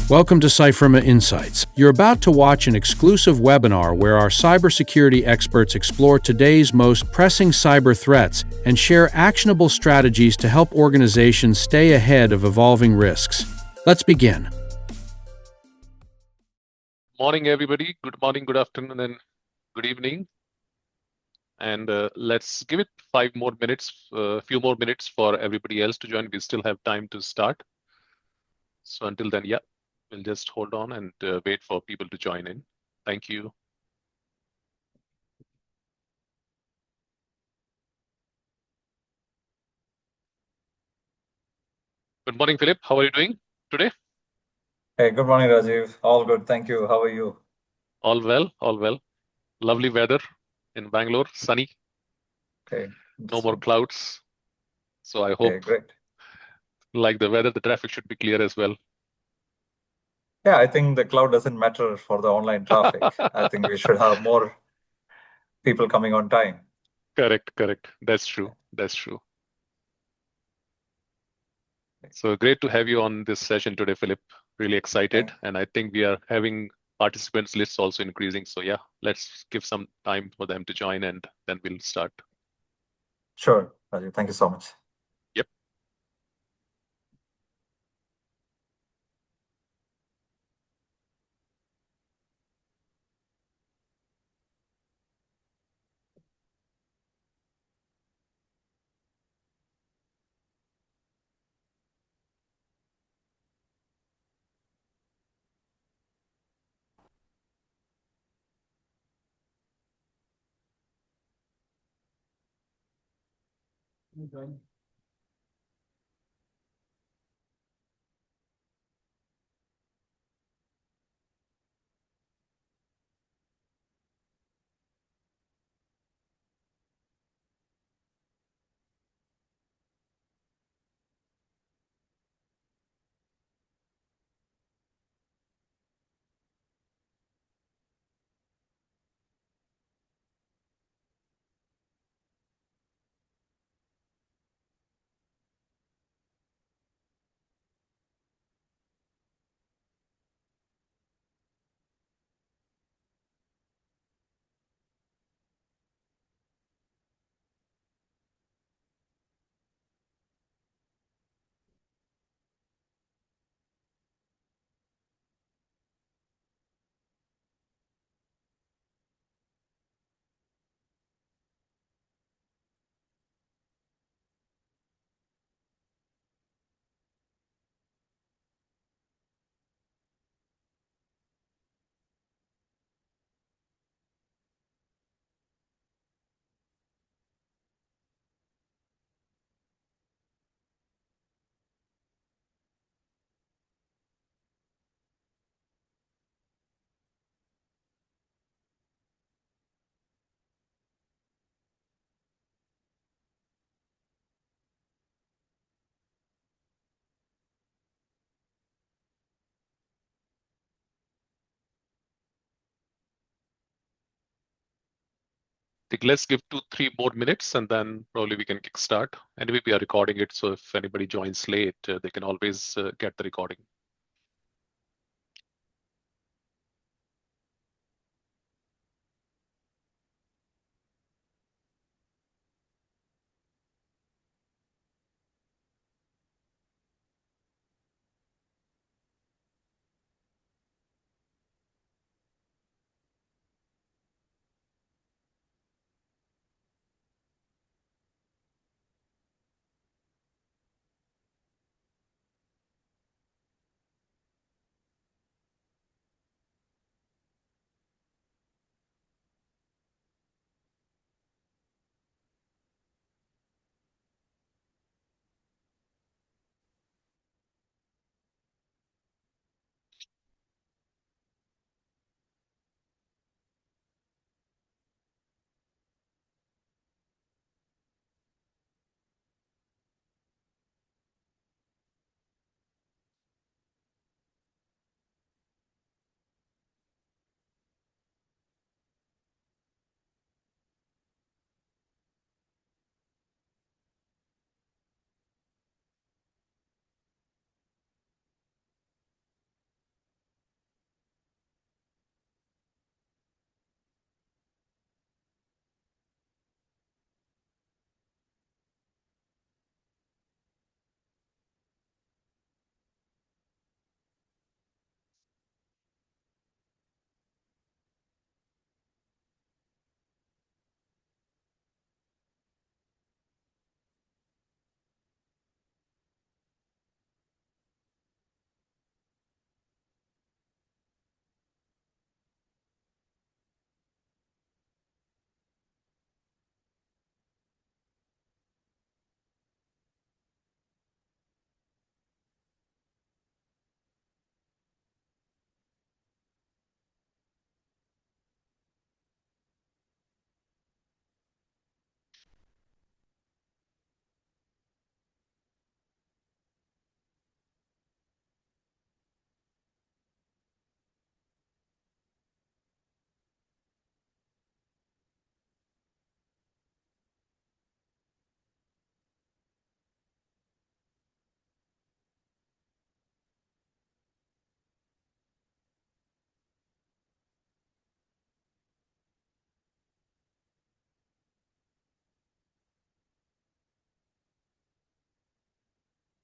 Welcome to CYFIRMA Insights. You're about to watch an exclusive webinar where our cybersecurity experts explore today's most pressing cyber threats and share actionable strategies to help organizations stay ahead of evolving risks. Let's begin. Morning, everybody. Good morning, good afternoon, and good evening. And let's give it 5 more minutes, a few more minutes for everybody else to join. We still have time to start. So until then, yeah, we'll just hold on and wait for people to join in. Thank you. Good morning, Philip. How are you doing today? Hey, good morning, Rajiv. All good. Thank you. How are you? All well, all well. Lovely weather in Bangalore, sunny. Okay. No more clouds. So I hope, Okay, great. like the weather, the traffic should be clear as well. Yeah, I think the cloud doesn't matter for the online traffic. I think we should have more people coming on time. Correct. That's true. That's true. So great to have you on this session today, Philip. Really excited. And I think we are having participants lists also increasing. So yeah, let's give some time for them to join and then we'll start. Sure, Rajiv. Thank you so much. Yep. Let's give 2-3 more minutes and then probably we can kickstart. Anyway, we are recording it. So if anybody joins late, they can always get the recording.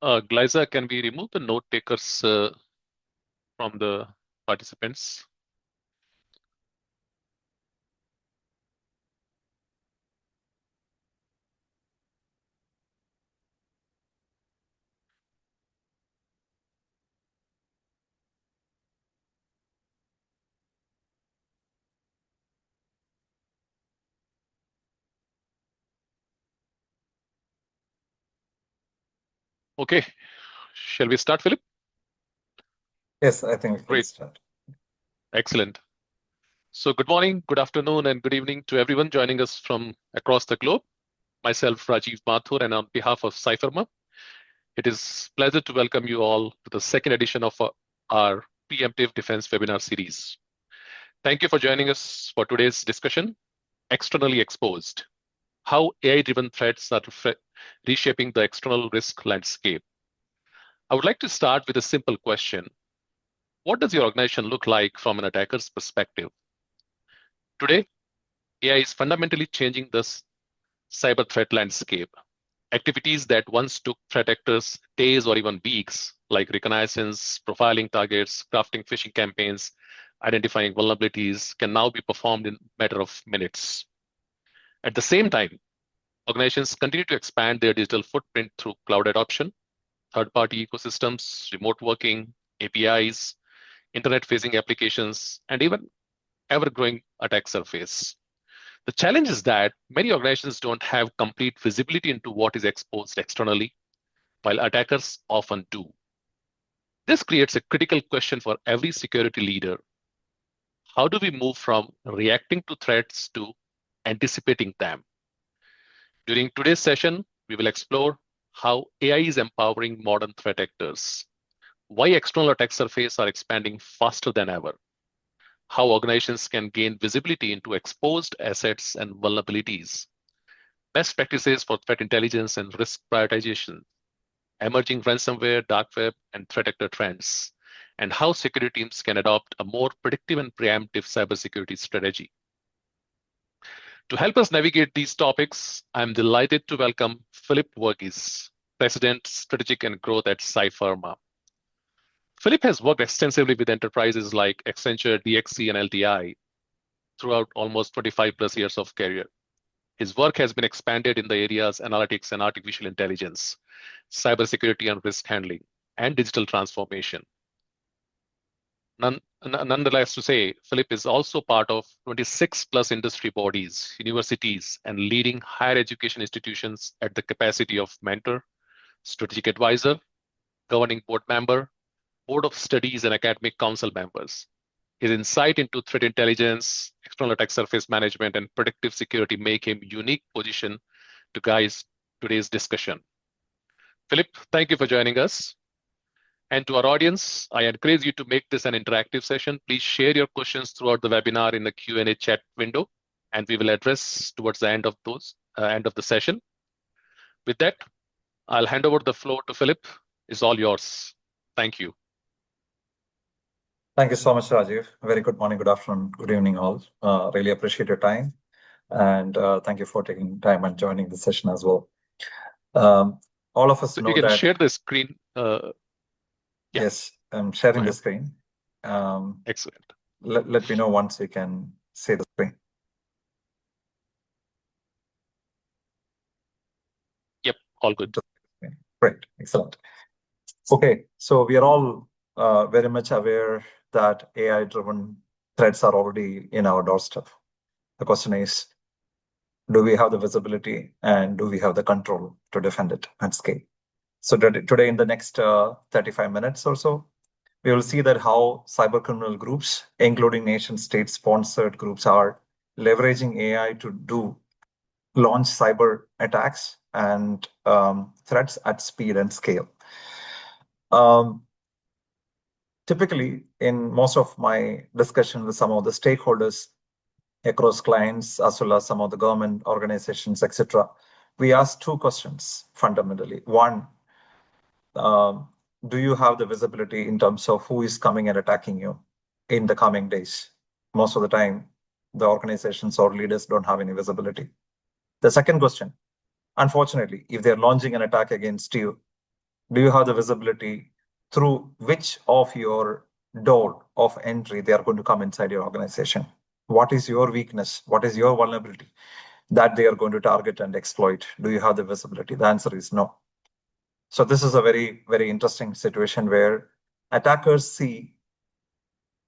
Glyza, can we remove the note takers from the participants? Okay, shall we start, Philip? Yes, I think we can Great, start. excellent. So good morning, good afternoon, and good evening to everyone joining us from across the globe. Myself, Rajiv Mathur, and on behalf of CYFIRMA, it is a pleasure to welcome you all to the second edition of our preemptive defense webinar series. Thank you for joining us for today's discussion, Externally Exposed, how AI-driven threats are reshaping the external risk landscape. I would like to start with a simple question. What does your organization look like from an attacker's perspective? Today, AI is fundamentally changing the cyber threat landscape. Activities that once took threat actors days or even weeks, like reconnaissance, profiling targets, crafting phishing campaigns, identifying vulnerabilities, can now be performed in a matter of minutes. At the same time, organizations continue to expand their digital footprint through cloud adoption, third-party ecosystems, remote working, APIs, internet-facing applications, and even ever-growing attack surface. The challenge is that many organizations don't have complete visibility into what is exposed externally, while attackers often do. This creates a critical question for every security leader. How do we move from reacting to threats to anticipating them? During today's session, we will explore how AI is empowering modern threat actors, why external attack surfaces are expanding faster than ever, how organizations can gain visibility into exposed assets and vulnerabilities, best practices for threat intelligence and risk prioritization, emerging ransomware, dark web, and threat actor trends, and how security teams can adopt a more predictive and preemptive cybersecurity strategy. To help us navigate these topics, I'm delighted to welcome Philip Varughese, President, Strategic and Growth at CYFIRMA. Philip has worked extensively with enterprises like Accenture, DXC, and LTI throughout almost 25 plus years of career. His work has been expanded in the areas analytics and artificial intelligence, cybersecurity and risk handling, and digital transformation. Nonetheless, to say, Philip is also part of 26 plus industry bodies, universities, and leading higher education institutions at the capacity of mentor, strategic advisor, governing board member, board of studies, and academic council members. His insight into threat intelligence, external attack surface management, and predictive security make him unique position to guide today's discussion. Philip, thank you for joining us. And to our audience, I encourage you to make this an interactive session. Please share your questions throughout the webinar in the Q&A chat window, and we will address towards the end of the session. With that, I'll hand over the floor to Philip. It's all yours. Thank you. Thank you so much, Rajiv. Very good morning, good afternoon, good evening, all. Really appreciate your time. And thank you for taking time and joining the session as well. All of us know that— You can share the screen. Yes, I'm sharing the screen. Excellent. Let me know once you can see the screen. Yep, all good. Great, excellent. Okay, so we are all very much aware that AI-driven threats are already in our doorstep. The question is, do we have the visibility and do we have the control to defend it at scale? So today, in the next 35 minutes or so, we will see that how cybercriminal groups, including nation-state sponsored groups, are leveraging AI to launch cyber attacks and threats at speed and scale. Typically, in most of my discussion with some of the stakeholders across clients, as well as some of the government organizations, etc., we ask two questions fundamentally. One, do you have the visibility in terms of who is coming and attacking you in the coming days? Most of the time, the organizations or leaders don't have any visibility. The second question, unfortunately, if they're launching an attack against you, Do you have the visibility through which of your door of entry they are going to come inside your organization? What is your weakness? What is your vulnerability that they are going to target and exploit? Do you have the visibility? The answer is no. So this is a very, very interesting situation where attackers see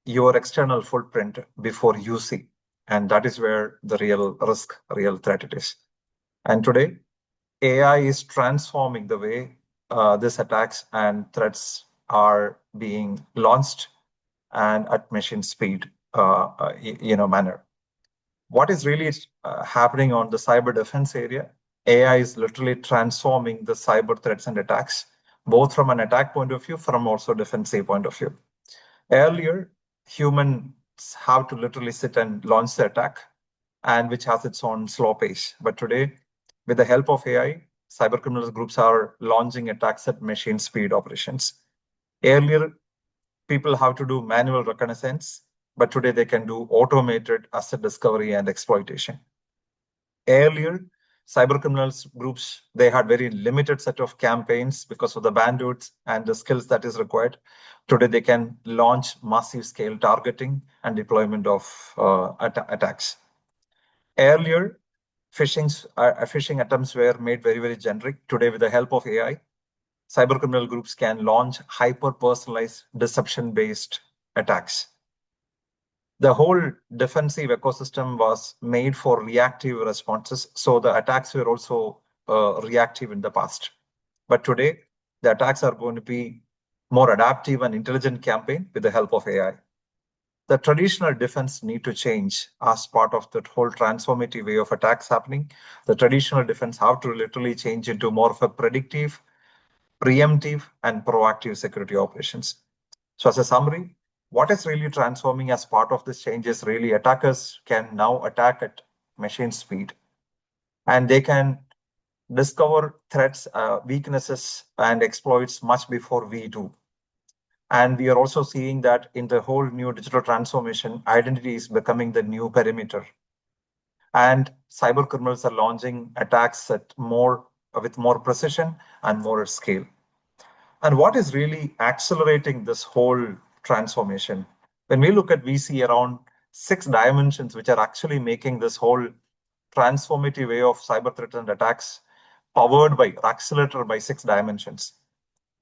your external footprint before you see. And that is where the real risk, real threat it is. And today, AI is transforming the way these attacks and threats are being launched and at machine speed, manner. What is really happening on the cyber defense area? AI is literally transforming the cyber threats and attacks, both from an attack point of view, from also defensive point of view. Earlier, humans have to literally sit and launch the attack, and which has its own slow pace. But today, with the help of AI, cybercriminal groups are launching attacks at machine speed operations. Earlier, people have to do manual reconnaissance, but today they can do automated asset discovery and exploitation. Earlier, cybercriminals groups, they had very limited set of campaigns because of the bandwidth and the skills that is required. Today, they can launch massive scale targeting and deployment of attacks. Earlier, phishing attempts were made very, very generic. Today, with the help of AI, cybercriminal groups can launch hyper-personalized deception-based attacks. The whole defensive ecosystem was made for reactive responses, so the attacks were also reactive in the past. But today, the attacks are going to be more adaptive and intelligent campaign with the help of AI. The traditional defense need to change as part of that whole transformative way of attacks happening. The traditional defense have to literally change into more of a predictive, preemptive, and proactive security operations. So as a summary, what is really transforming as part of this change is really attackers can now attack at machine speed, and they can discover threats, weaknesses, and exploits much before we do. And we are also seeing that in the whole new digital transformation, identity is becoming the new perimeter. And cyber criminals are launching attacks with more precision and more scale. And what is really accelerating this whole transformation? When we look at, we see around 6 dimensions which are actually making this whole transformative way of cyber threats and attacks powered by, accelerated by 6 dimensions.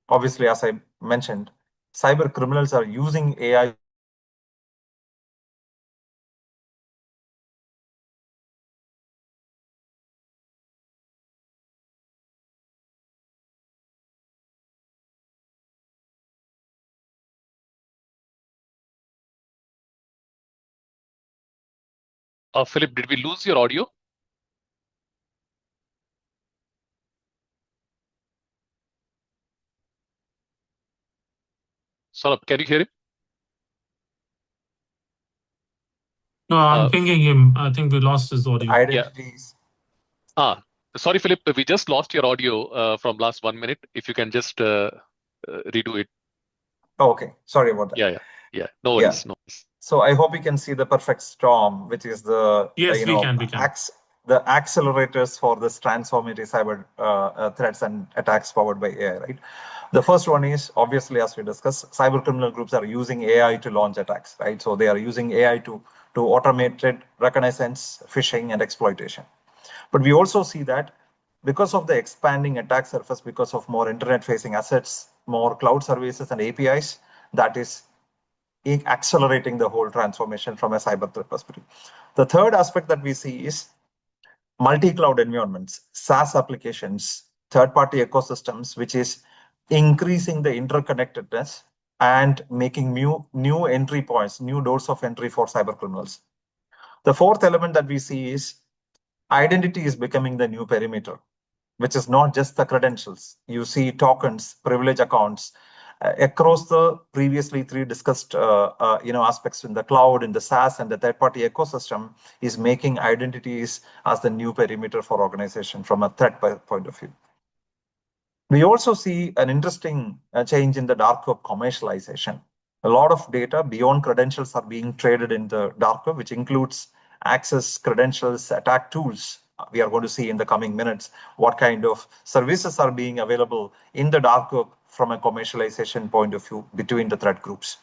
Obviously, as I mentioned, cyber criminals are using AI. Philip, did we lose your audio? Saurabh, can you hear him? No, I'm pinging him. I think we lost his audio. Identities. Yeah. Sorry, Philip, we just lost your audio from last 1 minute. If you can just redo it. Oh, okay, sorry about that. Yeah. No worries. No worries. So I hope you can see the perfect storm, which is the Yes, we can. the accelerators for this transformative cyber threats and attacks powered by AI, right? The first one is, obviously, as we discussed, cyber criminal groups are using AI to launch attacks, right? So they are using AI to automate reconnaissance, phishing, and exploitation. But we also see that because of the expanding attack surface, because of more internet-facing assets, more cloud services and APIs, that is accelerating the whole transformation from a cyber threat perspective. The third aspect that we see is multi-cloud environments, SaaS applications, third-party ecosystems, which is increasing the interconnectedness and making new entry points, new doors of entry for cyber criminals. The fourth element that we see is identity is becoming the new perimeter, which is not just the credentials. You see tokens, privilege accounts, across the previously 3 discussed aspects in the cloud, in the SaaS, and the third-party ecosystem is making identities as the new perimeter for organization from a threat point of view. We also see an interesting change in the dark web commercialization. A lot of data beyond credentials are being traded in the dark web, which includes access, credentials, attack tools, we are going to see in the coming minutes what kind of services are being available in the dark web from a commercialization point of view between the threat groups.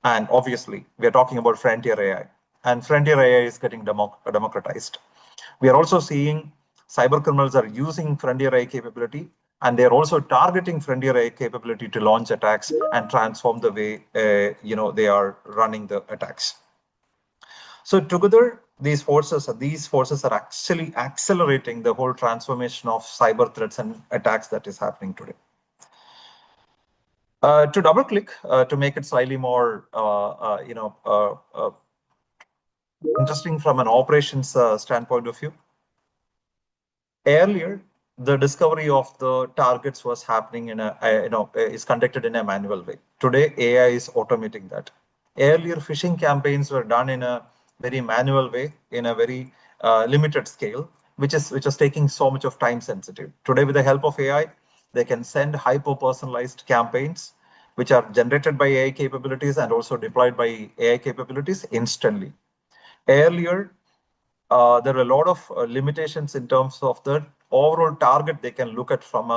And obviously, we are talking about frontier AI, and frontier AI is getting democratized. We are also seeing cyber criminals are using frontier AI capability, and they are also targeting frontier AI capability to launch attacks and transform the way they are running the attacks. So together, these forces are actually accelerating the whole transformation of cyber threats and attacks that is happening today. To double click to make it slightly more interesting from an operations standpoint of view. Earlier, the discovery of the targets was happening in is conducted in a manual way. Today, AI is automating that. Earlier, phishing campaigns were done in a very manual way, in a very limited scale, which is taking so much of time sensitive. Today, with the help of AI, they can send hyper-personalized campaigns, which are generated by AI capabilities and also deployed by AI capabilities instantly. Earlier, there are a lot of limitations in terms of the overall target they can look at from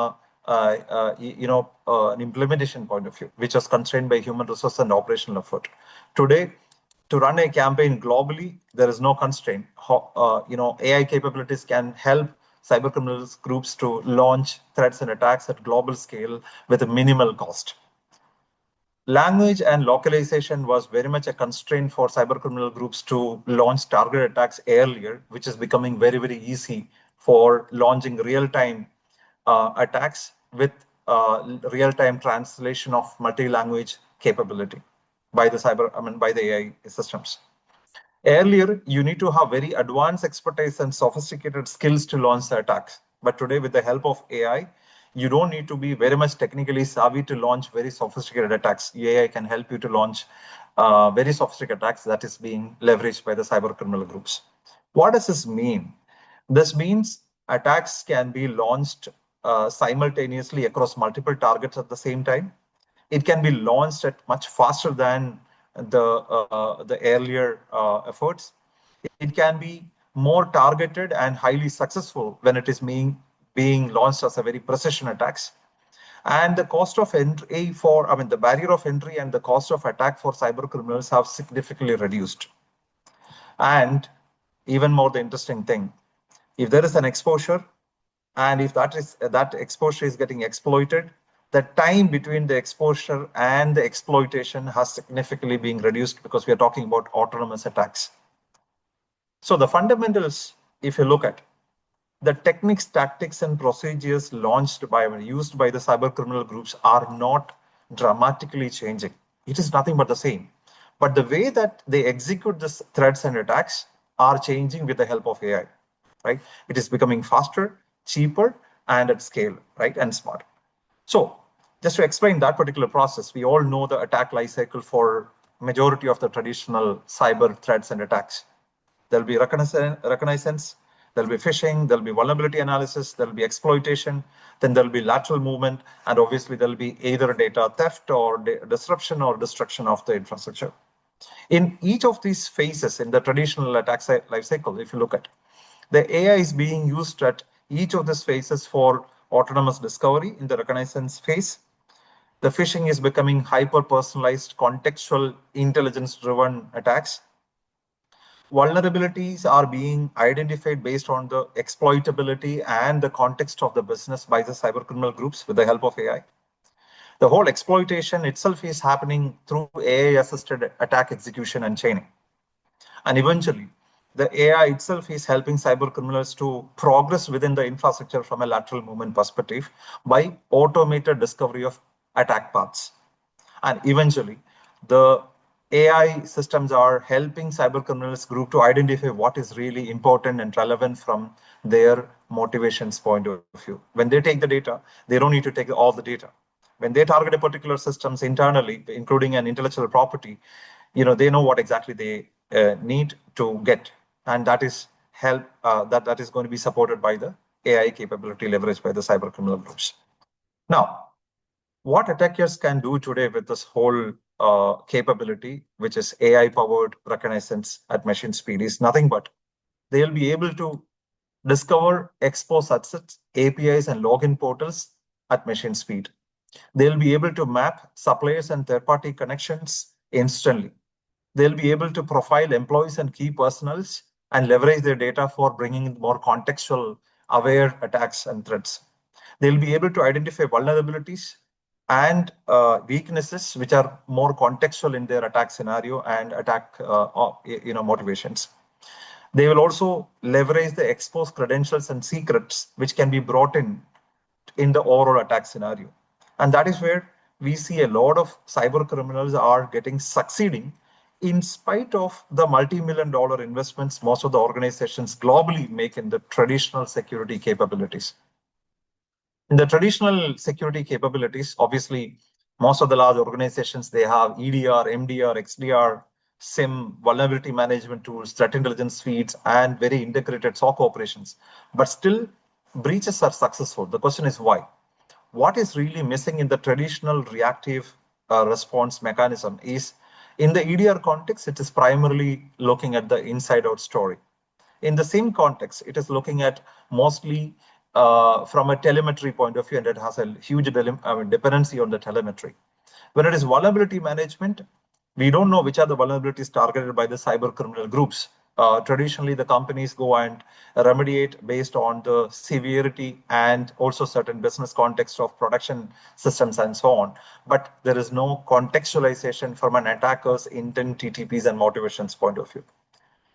an implementation point of view, which was constrained by human resource and operational effort. Today, to run a campaign globally, there is no constraint. AI capabilities can help cyber criminals groups to launch threats and attacks at global scale with a minimal cost. Language and localization was very much a constraint for cybercriminal groups to launch targeted attacks earlier, which is becoming very, very easy for launching real-time attacks with real-time translation of multi-language capability by the AI systems. Earlier, you need to have very advanced expertise and sophisticated skills to launch the attacks. But today, with the help of AI, you don't need to be very much technically savvy to launch very sophisticated attacks. AI can help you to launch very sophisticated attacks that is being leveraged by the cyber criminal groups. What does this mean? This means attacks can be launched simultaneously across multiple targets at the same time. It can be launched at much faster than the earlier efforts. It can be more targeted and highly successful when it is being launched as a very precision attacks. And the cost of entry the barrier of entry and the cost of attack for cyber criminals have significantly reduced. And even more the interesting thing, if there is an exposure, and if that exposure is getting exploited, the time between the exposure and the exploitation has significantly been reduced because we are talking about autonomous attacks. So the fundamentals, if you look at the techniques, tactics, and procedures used by the cyber criminal groups are not dramatically changing. It is nothing but the same. But the way that they execute these threats and attacks are changing with the help of AI, right? It is becoming faster, cheaper, and at scale, right? And smart. So just to explain that particular process, we all know the attack lifecycle for majority of the traditional cyber threats and attacks. There'll be reconnaissance, there'll be phishing, there'll be vulnerability analysis, there'll be exploitation, then there'll be lateral movement, and obviously there'll be either data theft or disruption or destruction of the infrastructure. In each of these phases in the traditional attack lifecycle, if you look at, the AI is being used at each of these phases for autonomous discovery in the reconnaissance phase. The phishing is becoming hyper-personalized, contextual, intelligence-driven attacks. Vulnerabilities are being identified based on the exploitability and the context of the business by the cyber criminal groups with the help of AI. The whole exploitation itself is happening through AI-assisted attack execution and chaining. And eventually, the AI itself is helping cyber criminals to progress within the infrastructure from a lateral movement perspective by automated discovery of attack paths. And eventually, the AI systems are helping cyber criminals group to identify what is really important and relevant from their motivations point of view. When they take the data, they don't need to take all the data. When they target a particular systems internally, including an intellectual property, they know what exactly they need to get, and that is that is going to be supported by the AI capability leveraged by the cyber criminal groups. Now, what attackers can do today with this whole capability, which is AI-powered reconnaissance at machine speed, is nothing but they'll be able to discover, expose assets, APIs, and login portals at machine speed. They'll be able to map suppliers and third-party connections instantly. They'll be able to profile employees and key personals and leverage their data for bringing in more contextual aware attacks and threats. They'll be able to identify vulnerabilities and weaknesses which are more contextual in their attack scenario and attack motivations. They will also leverage the exposed credentials and secrets which can be brought in the overall attack scenario. And that is where we see a lot of cyber criminals are succeeding in spite of the multi-million dollar investments most of the organizations globally make in the traditional security capabilities. In the traditional security capabilities, obviously, most of the large organizations, they have EDR, MDR, XDR, SIM, vulnerability management tools, threat intelligence feeds, and very integrated SOC operations. But still, breaches are successful. The question is why? What is really missing in the traditional reactive response mechanism is, in the EDR context, it is primarily looking at the inside-out story. In the same context, it is looking at mostly from a telemetry point of view, and it has a huge dependency on the telemetry. When it is vulnerability management, we don't know which are the vulnerabilities targeted by the cyber criminal groups. Traditionally, the companies go and remediate based on the severity and also certain business context of production systems and so on. But there is no contextualization from an attacker's intent, TTPs, and motivations point of view.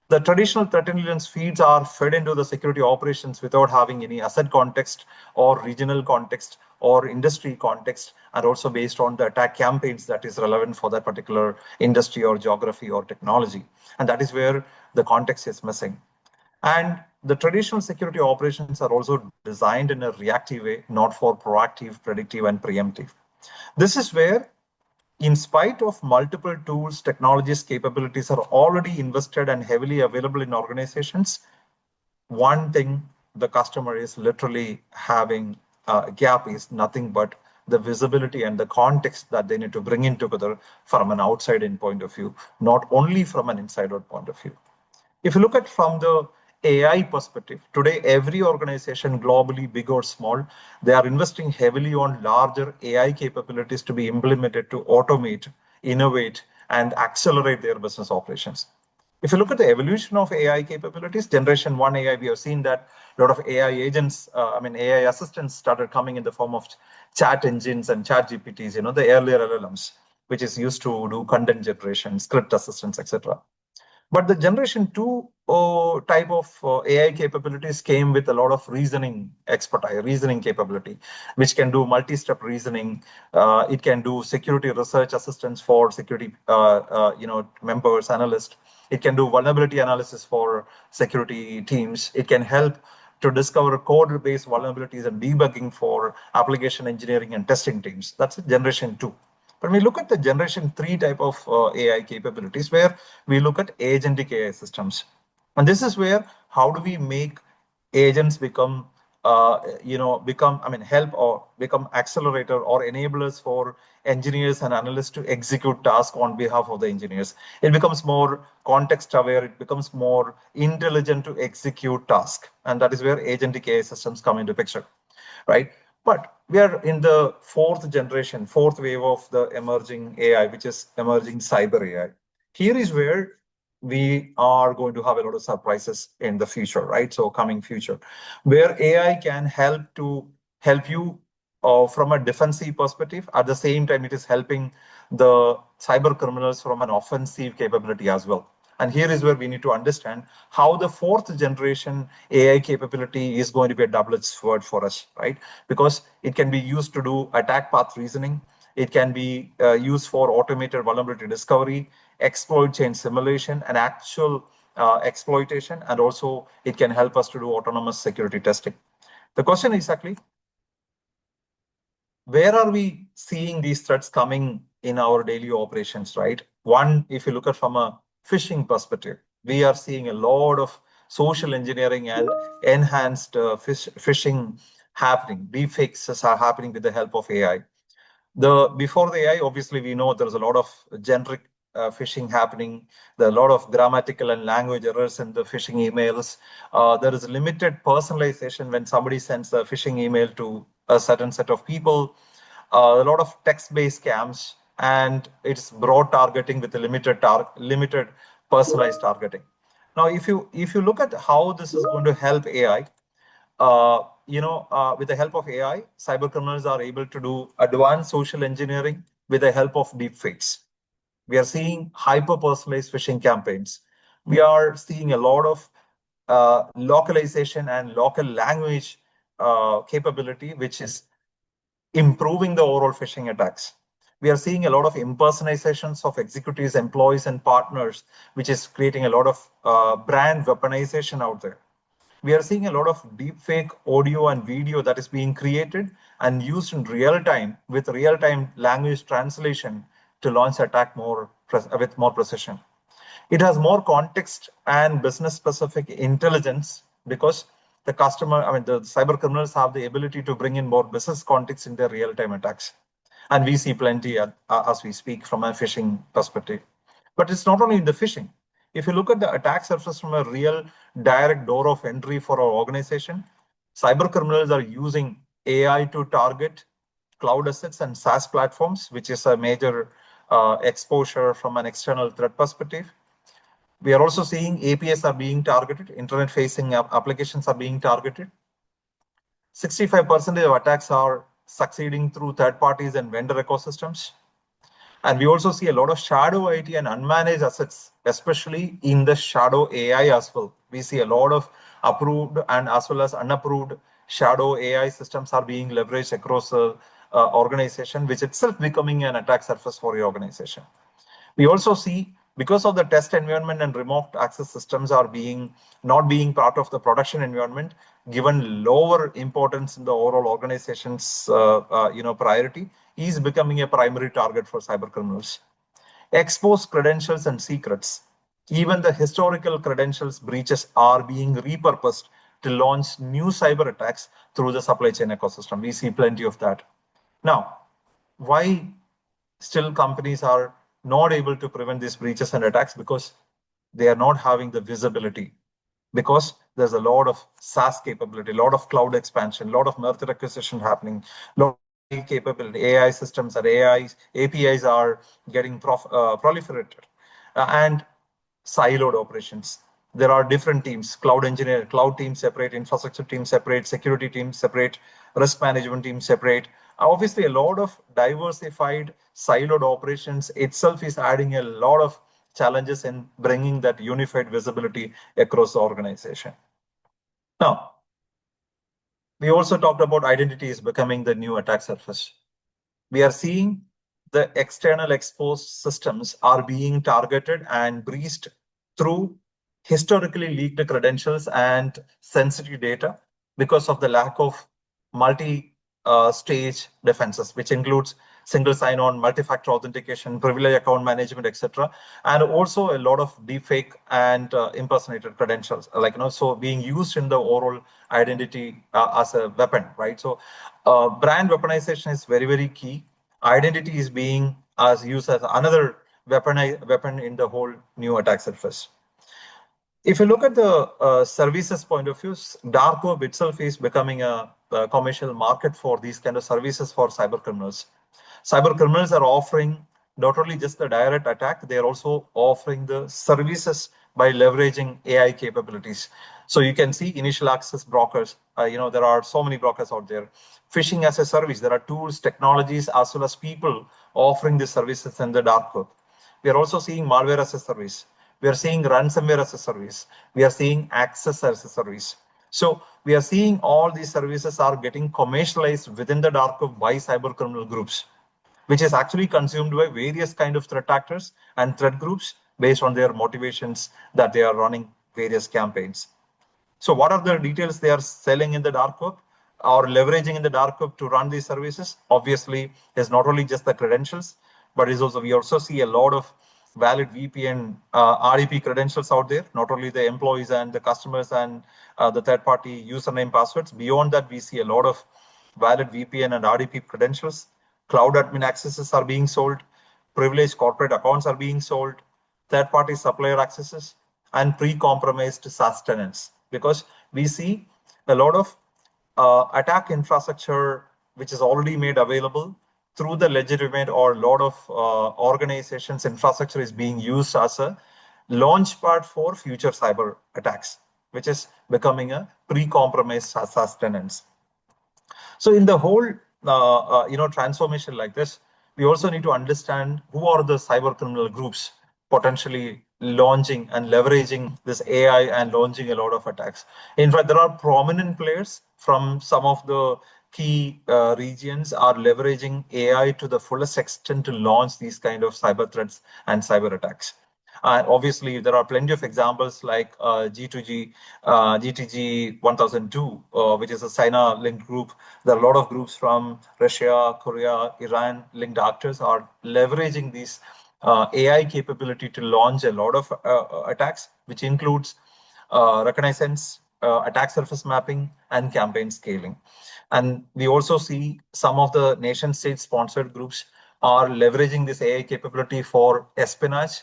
The traditional threat intelligence feeds are fed into the security operations without having any asset context or regional context or industry context, and also based on the attack campaigns that is relevant for that particular industry or geography or technology. And that is where the context is missing. And the traditional security operations are also designed in a reactive way, not for proactive, predictive, and preemptive. This is where, in spite of multiple tools, technologies, capabilities are already invested and heavily available in organizations, one thing the customer is literally having a gap is nothing but the visibility and the context that they need to bring in together from an outside-in point of view, not only from an inside-out point of view. If you look at from the AI perspective, today every organization globally, big or small, they are investing heavily on larger AI capabilities to be implemented to automate, innovate, and accelerate their business operations. If you look at the evolution of AI capabilities, generation 1 AI, we have seen that a lot of AI agents, AI assistants started coming in the form of chat engines and chat GPTs, the earlier LLMs, which is used to do content generation, script assistants, etc. But the generation 2 type of AI capabilities came with a lot of reasoning expertise, reasoning capability, which can do multi-step reasoning. It can do security research assistance for security members, analysts. It can do vulnerability analysis for security teams. It can help to discover code-based vulnerabilities and debugging for application engineering and testing teams. That's generation 2. But we look at the generation 3 type of AI capabilities, where we look at agentic AI systems. And this is where, how do we make agents become help or become accelerator or enablers for engineers and analysts to execute tasks on behalf of the engineers. It becomes more context aware, it becomes more intelligent to execute tasks. And that is where agentic AI systems come into picture, right? But we are in the fourth wave of the emerging AI, which is emerging cyber AI. Here is where we are going to have a lot of surprises in the future, right? So coming future, where AI can help you from a defensive perspective. At the same time, it is helping the cyber criminals from an offensive capability as well. And here is where we need to understand how the fourth generation AI capability is going to be a double-edged sword for us, right? Because it can be used to do attack path reasoning. It can be used for automated vulnerability discovery, exploit chain simulation, and actual exploitation. And also, it can help us to do autonomous security testing. The question is exactly, where are we seeing these threats coming in our daily operations, right? One, if you look at from a phishing perspective, we are seeing a lot of social engineering and enhanced phishing happening. Deepfakes are happening with the help of AI. Before the AI, obviously, we know there's a lot of generic phishing happening. There are a lot of grammatical and language errors in the phishing emails. There is limited personalization when somebody sends a phishing email to a certain set of people. A lot of text-based scams, and it's broad targeting with a limited personalized targeting. Now, if you look at how this is going to help AI, with the help of AI, cyber criminals are able to do advanced social engineering with the help of deepfakes. We are seeing hyper-personalized phishing campaigns. We are seeing a lot of localization and local language capability, which is improving the overall phishing attacks. We are seeing a lot of impersonations of executives, employees, and partners, which is creating a lot of brand weaponization out there. We are seeing a lot of deepfake audio and video that is being created and used in real time with real-time language translation to launch attack with more precision. It has more context and business-specific intelligence because the cyber criminals have the ability to bring in more business context in their real-time attacks. And we see plenty as we speak from a phishing perspective. But it's not only in the phishing. If you look at the attack surface from a real direct door of entry for our organization, cyber criminals are using AI to target cloud assets and SaaS platforms, which is a major exposure from an external threat perspective. We are also seeing APIs are being targeted, internet-facing applications are being targeted. 65% of attacks are succeeding through third parties and vendor ecosystems. And we also see a lot of shadow IT and unmanaged assets, especially in the shadow AI as well. We see a lot of approved and as well as unapproved shadow AI systems are being leveraged across the organization, which itself becoming an attack surface for your organization. We also see, because of the test environment and remote access systems are not being part of the production environment, given lower importance in the overall organization's priority, is becoming a primary target for cyber criminals. Exposed credentials and secrets. Even the historical credentials breaches are being repurposed to launch new cyber attacks through the supply chain ecosystem. We see plenty of that. Now, why still companies are not able to prevent these breaches and attacks? Because they are not having the visibility. Because there's a lot of SaaS capability, a lot of cloud expansion, a lot of merger acquisition happening, a lot of capability, AI systems and APIs are getting proliferated, and siloed operations. There are different teams, cloud teams separate, infrastructure teams separate, security teams separate, risk management teams separate. Obviously, a lot of diversified siloed operations itself is adding a lot of challenges in bringing that unified visibility across the organization. Now, we also talked about identities becoming the new attack surface. We are seeing the external exposed systems are being targeted and breached through historically leaked credentials and sensitive data because of the lack of multi-stage defenses, which includes single sign-on, multi-factor authentication, privilege account management, etc., and also a lot of deepfake and impersonated credentials, so being used in the overall identity as a weapon, right? So brand weaponization is very, very key. Identity is being used as another weapon in the whole new attack surface. If you look at the services point of view, dark web itself is becoming a commercial market for these kind of services for cyber criminals. Cyber criminals are offering not only just the direct attack, they are also offering the services by leveraging AI capabilities. So you can see initial access brokers. There are so many brokers out there. Phishing as a service. There are tools, technologies, as well as people offering these services in the dark web. We are also seeing malware as a service. We are seeing ransomware as a service. We are seeing access as a service. So we are seeing all these services are getting commercialized within the dark web by cyber criminal groups, which is actually consumed by various kind of threat actors and threat groups based on their motivations that they are running various campaigns. So what are the details they are selling in the dark web or leveraging in the dark web to run these services? Obviously, is not only just the credentials, but we also see a lot of valid VPN RDP credentials out there, not only the employees and the customers and the third-party username passwords. Beyond that, we see a lot of valid VPN and RDP credentials. Cloud admin accesses are being sold. privileged corporate accounts are being sold, third-party supplier accesses, and pre-compromised SaaS tenants. Because we see a lot of attack infrastructure which is already made available through the legitimate, or a lot of organizations' infrastructure is being used as a launch pad for future cyber attacks, which is becoming a pre-compromised SaaS tenants. So in the whole transformation like this, we also need to understand who are the cyber criminal groups potentially launching and leveraging this AI and launching a lot of attacks. In fact, there are prominent players from some of the key regions are leveraging AI to the fullest extent to launch these kind of cyber threats and cyber attacks. Obviously, there are plenty of examples like GTG 1002, which is a China-linked group. There are a lot of groups from Russia, Korea, Iran-linked actors are leveraging these AI capability to launch a lot of attacks, which includes reconnaissance, attack surface mapping, and campaign scaling. And we also see some of the nation-state sponsored groups are leveraging this AI capability for espionage,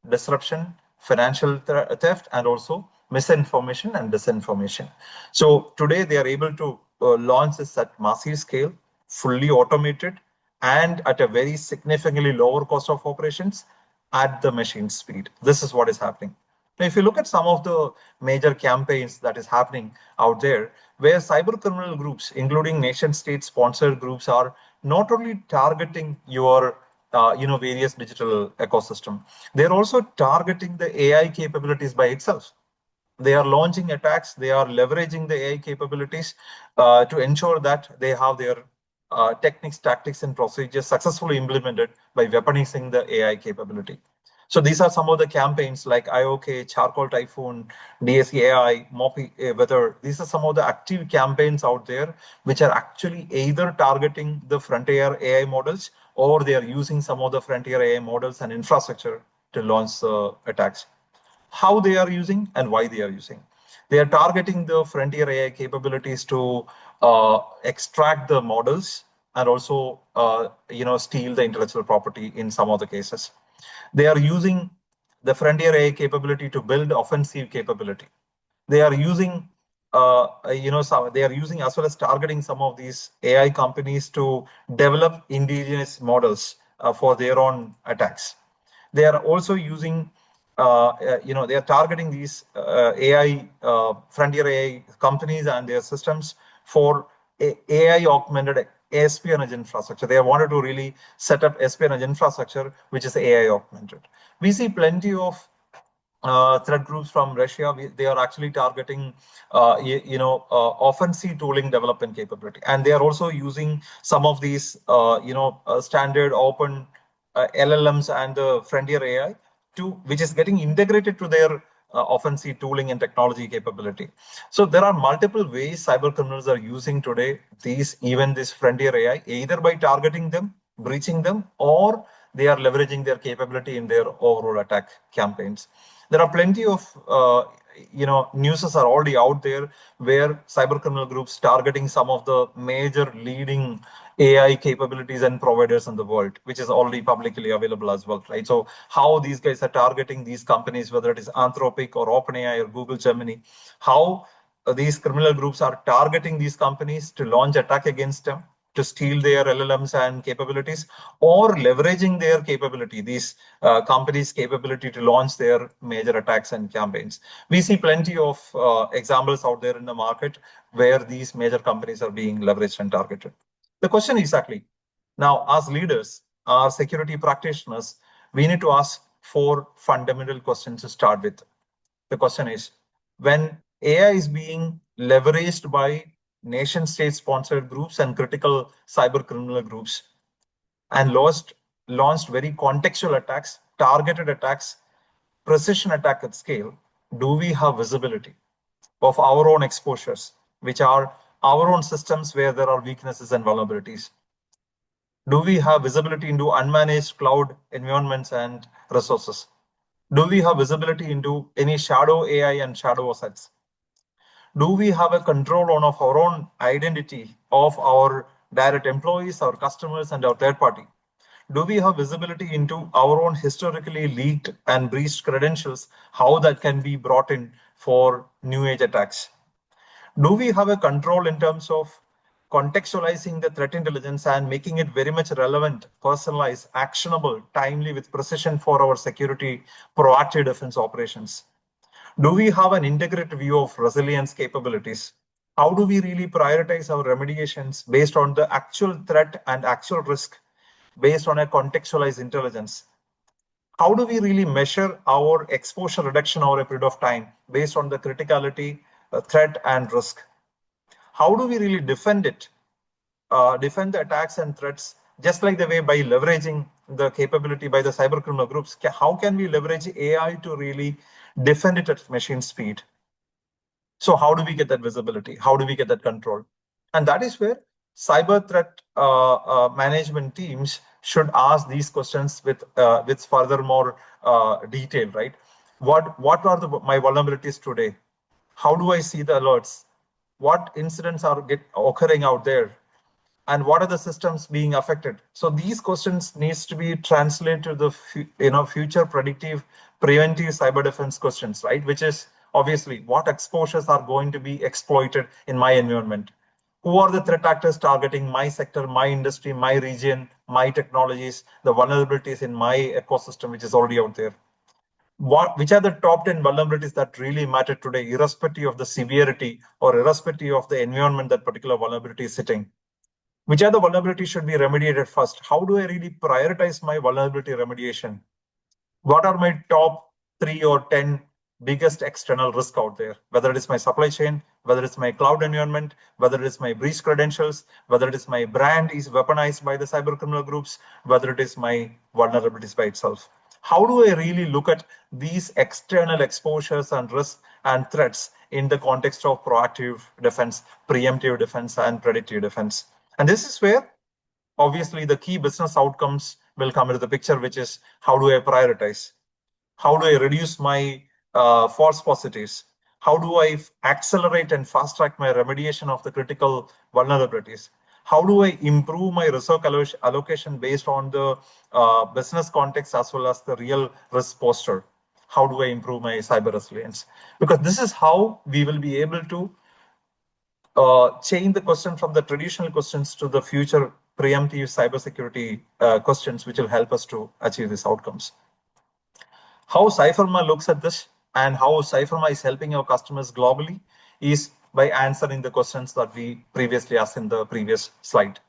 disruption, financial theft, and also misinformation and disinformation. So today they are able to launch this at massive scale, fully automated, and at a very significantly lower cost of operations at the machine speed. This is what is happening. Now, if you look at some of the major campaigns that is happening out there, where cyber criminal groups, including nation-state sponsored groups, are not only targeting your various digital ecosystem, they're also targeting the AI capabilities by itself. They are launching attacks, they are leveraging the AI capabilities to ensure that they have their techniques, tactics, and procedures successfully implemented by weaponizing the AI capability. So these are some of the campaigns like IOK, Charcoal Typhoon, DSE AI, Moppy Weather. These are some of the active campaigns out there which are actually either targeting the frontier AI models, or they are using some of the frontier AI models and infrastructure to launch attacks. How they are using and why they are using. They are targeting the frontier AI capabilities to extract the models and also steal the intellectual property in some of the cases. They are using the frontier AI capability to build offensive capability. They are using they are using as well as targeting some of these AI companies to develop indigenous models for their own attacks. They are also using they are targeting these AI frontier AI companies and their systems for AI augmented espionage infrastructure. They wanted to really set up espionage infrastructure which is AI augmented. We see plenty of threat groups from Russia. They are actually targeting offensive tooling development capability, and they are also using some of these standard open LLMs and the frontier AI which is getting integrated to their offensive tooling and technology capability. So there are multiple ways cyber criminals are using today this frontier AI, either by targeting them, breaching them, or they are leveraging their capability in their overall attack campaigns. There are plenty of news are already out there where cyber criminal groups targeting some of the major leading AI capabilities and providers in the world, which is already publicly available as well, right? So how these guys are targeting these companies, whether it is Anthropic or OpenAI or Google Gemini, how these criminal groups are targeting these companies to launch attack against them, to steal their LLMs and capabilities, or leveraging their capability, these companies' capability to launch their major attacks and campaigns. We see plenty of examples out there in the market where these major companies are being leveraged and targeted. The question is exactly, now as leaders, as security practitioners, we need to ask 4 fundamental questions to start with. The question is, when AI is being leveraged by nation-state sponsored groups and critical cyber criminal groups and launched very contextual attacks, targeted attacks, precision attack at scale, do we have visibility of our own exposures, which are our own systems where there are weaknesses and vulnerabilities? Do we have visibility into unmanaged cloud environments and resources? Do we have visibility into any shadow AI and shadow assets? Do we have a control on of our own identity of our direct employees, our customers, and our third party? Do we have visibility into our own historically leaked and breached credentials, how that can be brought in for new age attacks? Do we have a control in terms of contextualizing the threat intelligence and making it very much relevant, personalized, actionable, timely with precision for our security proactive defense operations? Do we have an integrated view of resilience capabilities? How do we really prioritize our remediations based on the actual threat and actual risk based on a contextualized intelligence? How do we really measure our exposure reduction over a period of time based on the criticality, threat, and risk? How do we really defend it, defend the attacks and threats, just like the way by leveraging the capability by the cyber criminal groups? How can we leverage AI to really defend it at machine speed? So how do we get that visibility? How do we get that control? And that is where cyber threat management teams should ask these questions with furthermore detail, right? What are my vulnerabilities today? How do I see the alerts? What incidents are occurring out there? And what are the systems being affected? So these questions needs to be translated to the future predictive preventive cyber defense questions, right? Which is obviously what exposures are going to be exploited in my environment? Who are the threat actors targeting my sector, my industry, my region, my technologies, the vulnerabilities in my ecosystem, which is already out there? Which are the top 10 vulnerabilities that really matter today, irrespective of the severity or irrespective of the environment that particular vulnerability is sitting? Which are the vulnerabilities should be remediated first? How do I really prioritize my vulnerability remediation? What are my top 3 or 10 biggest external risk out there? Whether it is my supply chain, whether it's my cloud environment, whether it is my breach credentials, whether it is my brand is weaponized by the cyber criminal groups, whether it is my vulnerabilities by itself. How do I really look at these external exposures and risks and threats in the context of proactive defense, preemptive defense, and predictive defense? And this is where obviously the key business outcomes will come into the picture, which is how do I prioritize? How do I reduce my false positives? How do I accelerate and fast track my remediation of the critical vulnerabilities? How do I improve my resource allocation based on the business context as well as the real risk posture? How do I improve my cyber resilience? Because this is how we will be able to change the question from the traditional questions to the future preemptive cybersecurity questions, which will help us to achieve these outcomes. How CYFIRMA looks at this and how CYFIRMA is helping our customers globally is by answering the questions that we previously asked in the previous slide.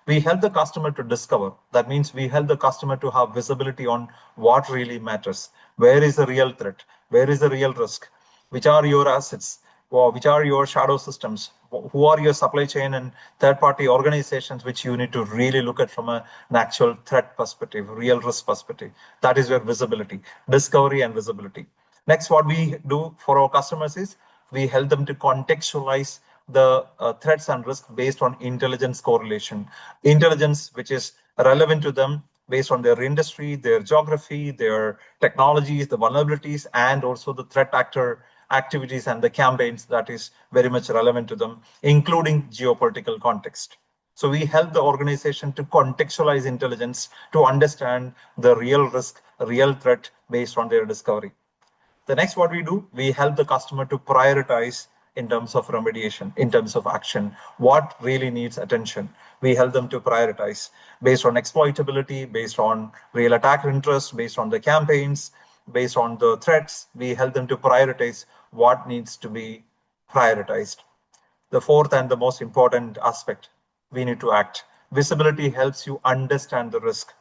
We help the customer to discover. That means we help the customer to have visibility on what really matters. Where is the real threat? Where is the real risk? Which are your assets? Or which are your shadow systems? Who are your supply chain and third-party organizations which you need to really look at from an actual threat perspective, real risk perspective? That is where visibility, discovery and visibility. Next, what we do for our customers is we help them to contextualize the threats and risk based on intelligence correlation. Intelligence which is relevant to them based on their industry, their geography, their technologies, the vulnerabilities, and also the threat actor activities and the campaigns that is very much relevant to them, including geopolitical context. So we help the organization to contextualize intelligence to understand the real risk, real threat based on their discovery. The next, what we do, we help the customer to prioritize in terms of remediation, in terms of action, what really needs attention. We help them to prioritize based on exploitability, based on real attacker interest, based on the campaigns, based on the threats. We help them to prioritize what needs to be prioritized. The fourth and the most important aspect, we need to act. Visibility helps you understand the risk.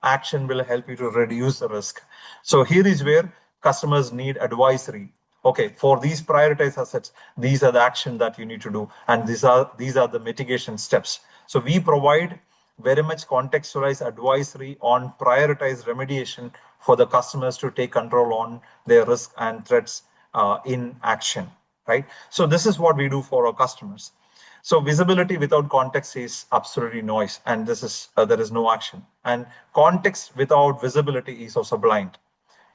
Action will help you to reduce the risk. So here is where customers need advisory. Okay, for these prioritized assets, these are the action that you need to do, and these are the mitigation steps. So we provide very much contextualized advisory on prioritized remediation for the customers to take control on their risk and threats in action, right? So this is what we do for our customers. So visibility without context is absolutely noise, and this is there is no action. And context without visibility is also blind.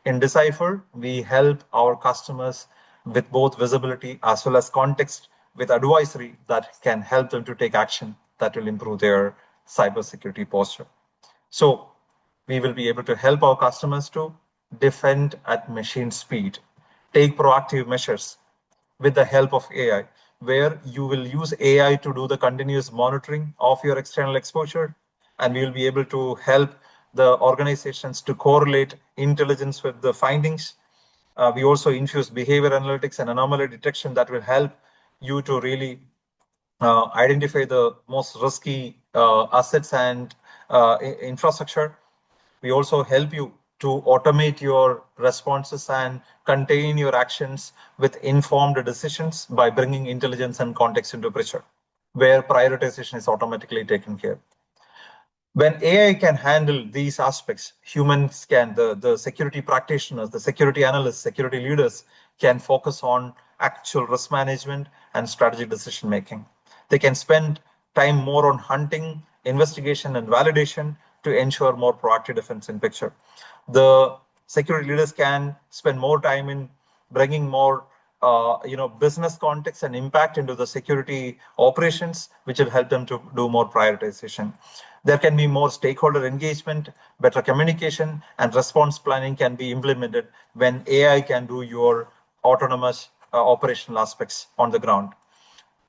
In Decipher, we help our customers with both visibility as well as context with advisory that can help them to take action that will improve their cybersecurity posture. So we will be able to help our customers to defend at machine speed, take proactive measures with the help of AI, where you will use AI to do the continuous monitoring of your external exposure, and we will be able to help the organizations to correlate intelligence with the findings. We also infuse behavior analytics and anomaly detection that will help you to really identify the most risky assets and infrastructure. We also help you to automate your responses and contain your actions with informed decisions by bringing intelligence and context into picture, where prioritization is automatically taken care. When AI can handle these aspects, humans can, the security practitioners, the security analysts, security leaders can focus on actual risk management and strategic decision making. They can spend time more on hunting, investigation, and validation to ensure more proactive defense in picture. The security leaders can spend more time in bringing more business context and impact into the security operations, which will help them to do more prioritization. There can be more stakeholder engagement, better communication, and response planning can be implemented when AI can do your autonomous operational aspects on the ground.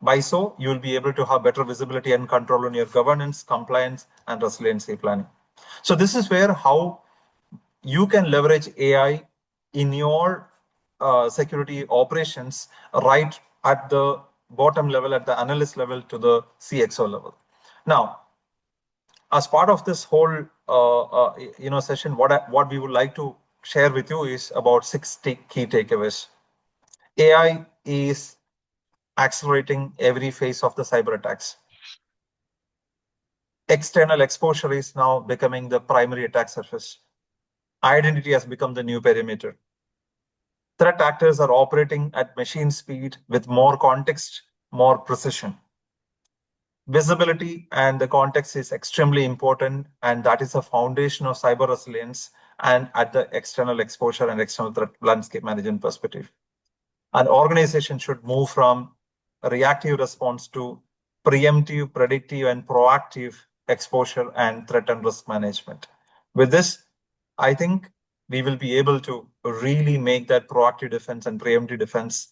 By so, you will be able to have better visibility and control on your governance, compliance, and resiliency planning. So this is where how you can leverage AI in your security operations right at the bottom level, at the analyst level to the CXO level. Now, as part of this whole session, what we would like to share with you is about 6 key takeaways. AI is accelerating every phase of the cyber attacks. External exposure is now becoming the primary attack surface. Identity has become the new perimeter. Threat actors are operating at machine speed with more context, more precision. Visibility and the context is extremely important, and that is a foundation of cyber resilience and at the external exposure and external threat landscape management perspective. An organization should move from a reactive response to preemptive, predictive, and proactive exposure and threat and risk management. With this, I think we will be able to really make that proactive defense and preemptive defense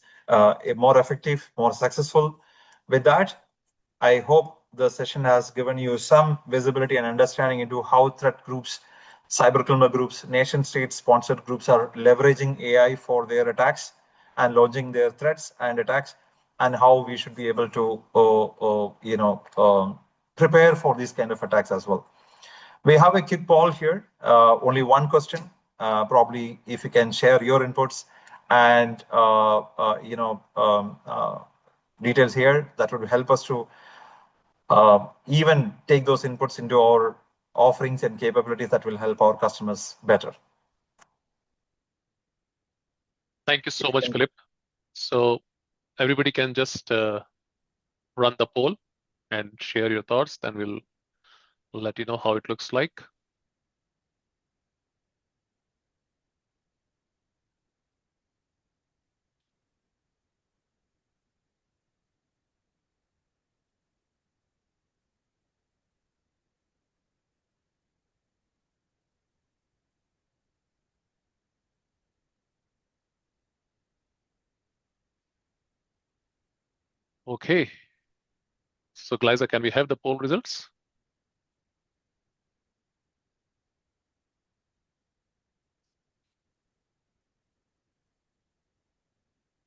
more effective, more successful. With that, I hope the session has given you some visibility and understanding into how threat groups, cybercriminal groups, nation-state sponsored groups are leveraging AI for their attacks and launching their threats and attacks, and how we should be able to prepare for these kind of attacks as well. We have a quick poll here, only one question. Probably if you can share your inputs and details here, that would help us to even take those inputs into our offerings and capabilities that will help our customers better. Thank you so much, Philip. So everybody can just run the poll and share your thoughts, then we'll let you know how it looks like. Okay. So Glyza, can we have the poll results?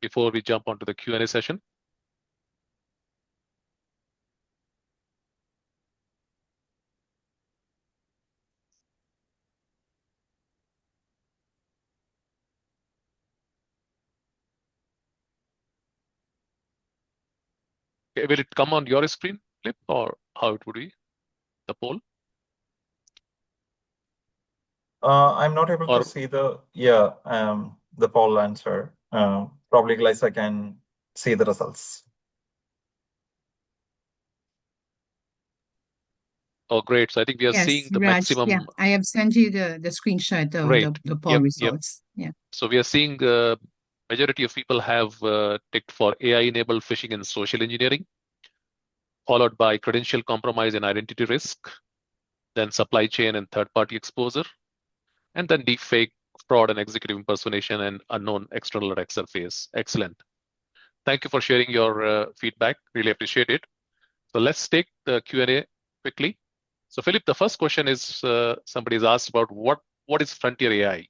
Before we jump onto the Q&A session. Okay, will it come on your screen, Philip, or how it would be, the poll? I'm not able to see the poll answer. Probably Glyza can see the results. Oh, great. So I think we are seeing the Raj, maximum. Yeah, I have sent you the screenshot of the poll results. Yeah. So we are seeing majority of people have ticked for AI-enabled phishing and social engineering, followed by credential compromise and identity risk, then supply chain and third-party exposure, and then deepfake, fraud and executive impersonation, and unknown external attack surface. Excellent. Thank you for sharing your feedback. Really appreciate it. So let's take the Q&A quickly. So Philip, the first question is somebody's asked about what is frontier AI?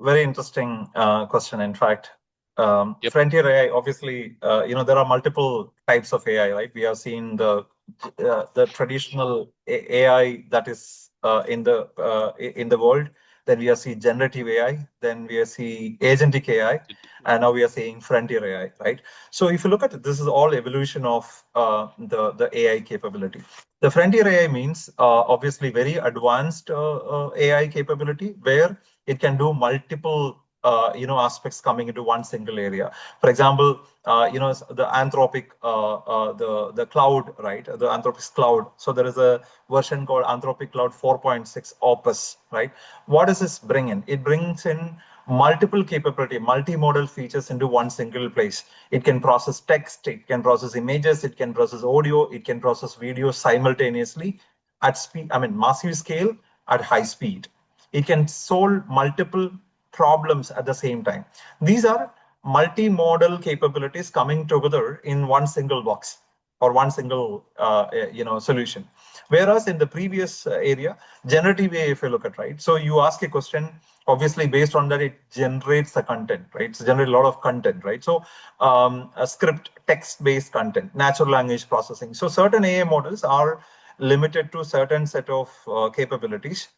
Very interesting question. In fact, Yep. frontier AI, obviously, there are multiple types of AI, right? We have seen the traditional AI that is in the world. Then we are seeing generative AI. Then we are seeing agentic AI, and now we are seeing frontier AI, right? So if you look at it, this is all evolution of the AI capability. The frontier AI means obviously very advanced AI capability where it can do multiple aspects coming into one single area. For example, the Anthropic, the cloud, right? The Anthropic's cloud. So there is a version called Anthropic Cloud 4.6 Opus, right? What does this bring in? It brings in multiple capability, multimodal features into one single place. It can process text, it can process images, it can process audio, it can process video simultaneously at speed, massive scale at high speed. It can solve multiple problems at the same time. These are multimodal capabilities coming together in one single box or one single solution. Whereas in the previous area, generative AI, if you look at, right? So you ask a question, obviously based on that, it generates the content, right? It's generate a lot of content, right? So a script, text-based content, natural language processing. So certain AI models are limited to certain set of capabilities,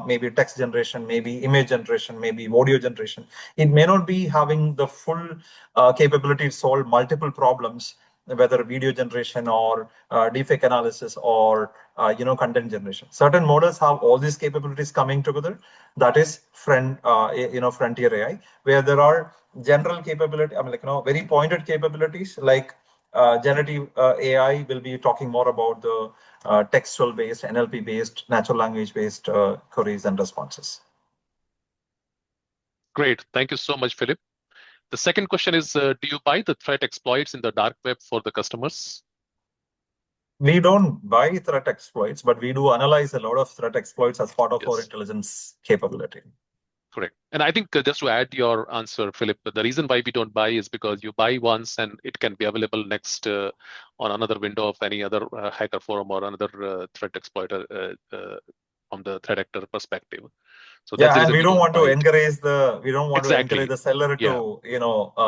maybe text generation, maybe image generation, maybe audio generation. It may not be having the full capability to solve multiple problems, whether video generation or deepfake analysis or content generation. Certain models have all these capabilities coming together. That is frontier AI, where there are general capability, very pointed capabilities like generative AI will be talking more about the textual-based, NLP-based, natural language-based queries and responses. Great. Thank you so much, Philip. The second question is, do you buy the threat exploits in the dark web for the customers? We don't buy threat exploits, but we do analyze a lot of threat exploits as part of our intelligence capability. Correct. And I think just to add your answer, Philip, the reason why we don't buy is because you buy once and it can be available next on another window of any other hacker forum or another threat exploiter from the threat actor perspective. So yeah, and we don't want to encourage the seller to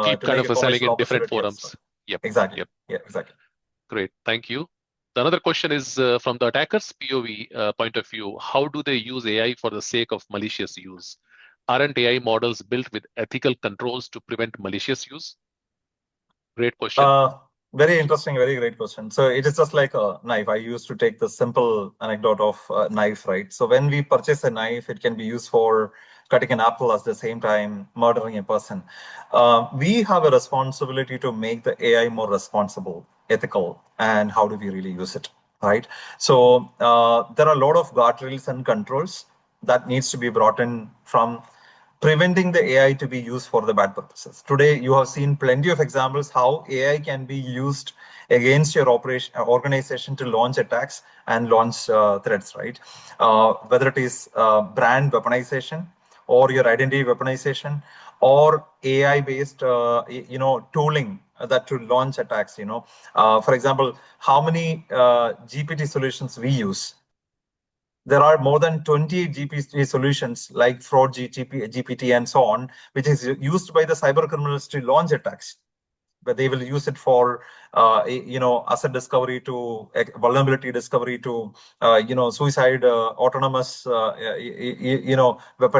keep to kind make of selling in different opportunity forums. Yep. Exactly. Yep. Yeah, exactly. Great. Thank you. The another question is from the attacker's POV point of view. How do they use AI for the sake of malicious use? Aren't AI models built with ethical controls to prevent malicious use? Great question. Very interesting, very great question. So it is just like a knife. I used to take the simple anecdote of a knife, right? So when we purchase a knife, it can be used for cutting an apple at the same time murdering a person. We have a responsibility to make the AI more responsible, ethical, and how do we really use it, right? So there are a lot of guardrails and controls that needs to be brought in from preventing the AI to be used for the bad purposes. Today, you have seen plenty of examples how AI can be used against your organization to launch attacks and launch threats, right? Whether it is brand weaponization or your identity weaponization or AI-based, tooling that to launch attacks. For example, how many GPT solutions we use? There are more than 20 GPT solutions like fraud GPT and so on, which is used by the cyber criminals to launch attacks. But they will use it for, asset discovery to vulnerability discovery to, suicide, autonomous,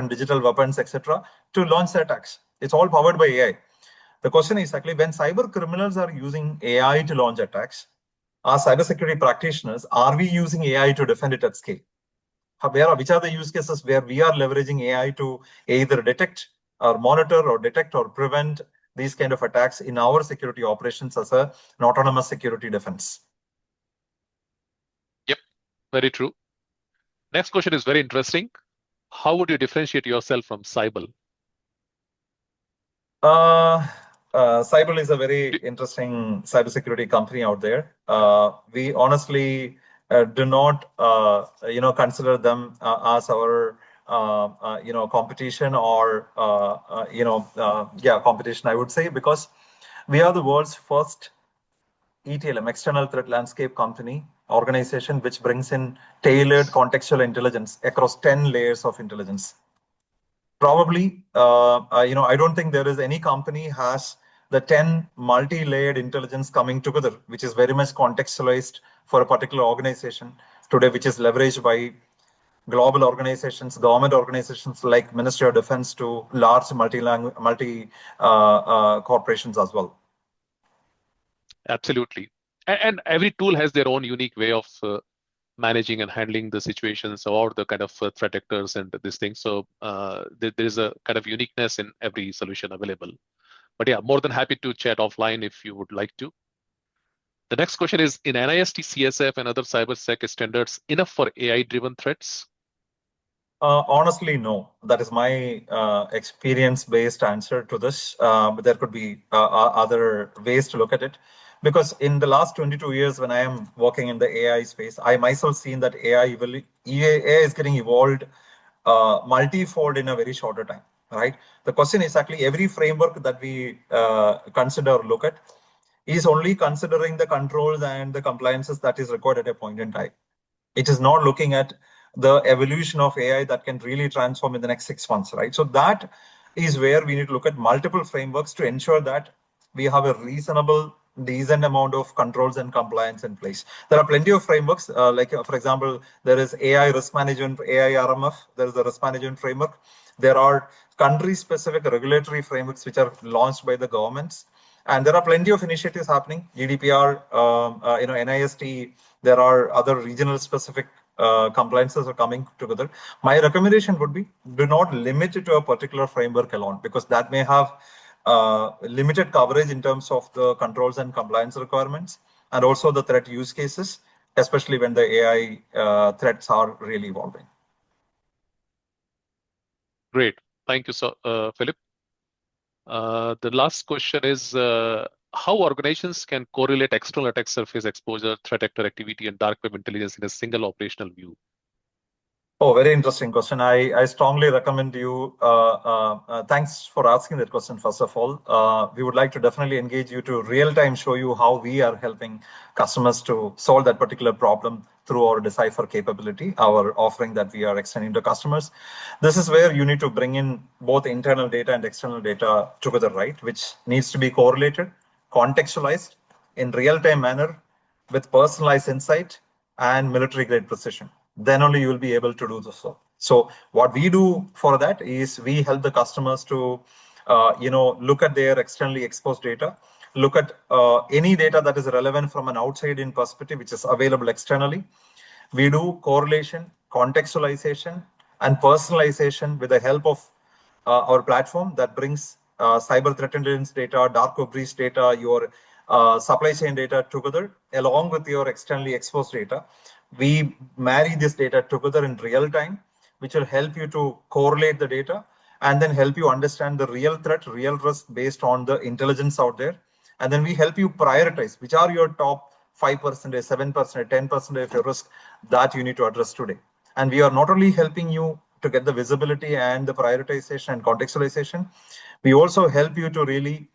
digital weapons, etc., to launch the attacks. It's all powered by AI. The question is actually when cyber criminals are using AI to launch attacks, as cybersecurity practitioners, are we using AI to defend it at scale? Which are the use cases where we are leveraging AI to either detect or monitor or detect or prevent these kind of attacks in our security operations as an autonomous security defense? Yep, very true. Next question is very interesting. How would you differentiate yourself from Cybele? Cybele is a very interesting cybersecurity company out there. We honestly do not consider them as our competition or competition, I would say, because we are the world's first ETLM, external threat landscape company organization, which brings in tailored contextual intelligence across 10 layers of intelligence. Probably, I don't think there is any company has the 10 multi-layered intelligence coming together, which is very much contextualized for a particular organization today, which is leveraged by global organizations, government organizations like Ministry of Defense to large multi corporations as well. Absolutely. And every tool has their own unique way of managing and handling the situations or the kind of threat actors and this thing. So there is a kind of uniqueness in every solution available. But yeah, more than happy to chat offline if you would like to. The next question is, in NIST, CSF, and other cybersec standards enough for AI-driven threats? Honestly, no. That is my experience-based answer to this. But there could be other ways to look at it. Because in the last 22 years, when I am working in the AI space, I myself seen that AI is getting evolved multi-fold in a very shorter time, right? The question is actually every framework that we consider or look at is only considering the controls and the compliances that is required at a point in time. It is not looking at the evolution of AI that can really transform in the next 6 months, right? So that is where we need to look at multiple frameworks to ensure that we have a reasonable, decent amount of controls and compliance in place. There are plenty of frameworks, for example, there is AI risk management, AI RMF, there is a risk management framework. There are country-specific regulatory frameworks which are launched by the governments. And there are plenty of initiatives happening, GDPR, NIST, there are other regional specific compliances are coming together. My recommendation would be, do not limit it to a particular framework alone, because that may have limited coverage in terms of the controls and compliance requirements, and also the threat use cases, especially when the AI threats are really evolving. Great. Thank you, Philip. The last question is, how organizations can correlate external attack surface exposure, threat actor activity, and dark web intelligence in a single operational view? Oh, very interesting question. I strongly recommend you, thanks for asking that question, first of all. We would like to definitely engage you to real-time show you how we are helping customers to solve that particular problem through our Decipher capability, our offering that we are extending to customers. This is where you need to bring in both internal data and external data together, right? Which needs to be correlated, contextualized in real-time manner with personalized insight and military-grade precision. Then only you will be able to do so. So what we do for that is we help the customers to look at their externally exposed data, look at any data that is relevant from an outside-in perspective, which is available externally. We do correlation, contextualization, and personalization with the help of our platform that brings cyber threat intelligence data, dark web breach data, your supply chain data together, along with your externally exposed data. We marry this data together in real time, which will help you to correlate the data and then help you understand the real threat, real risk based on the intelligence out there. And then we help you prioritize which are your top 5%, 7%, 10% of your risk that you need to address today. And we are not only helping you to get the visibility and the prioritization and contextualization, we also help you to really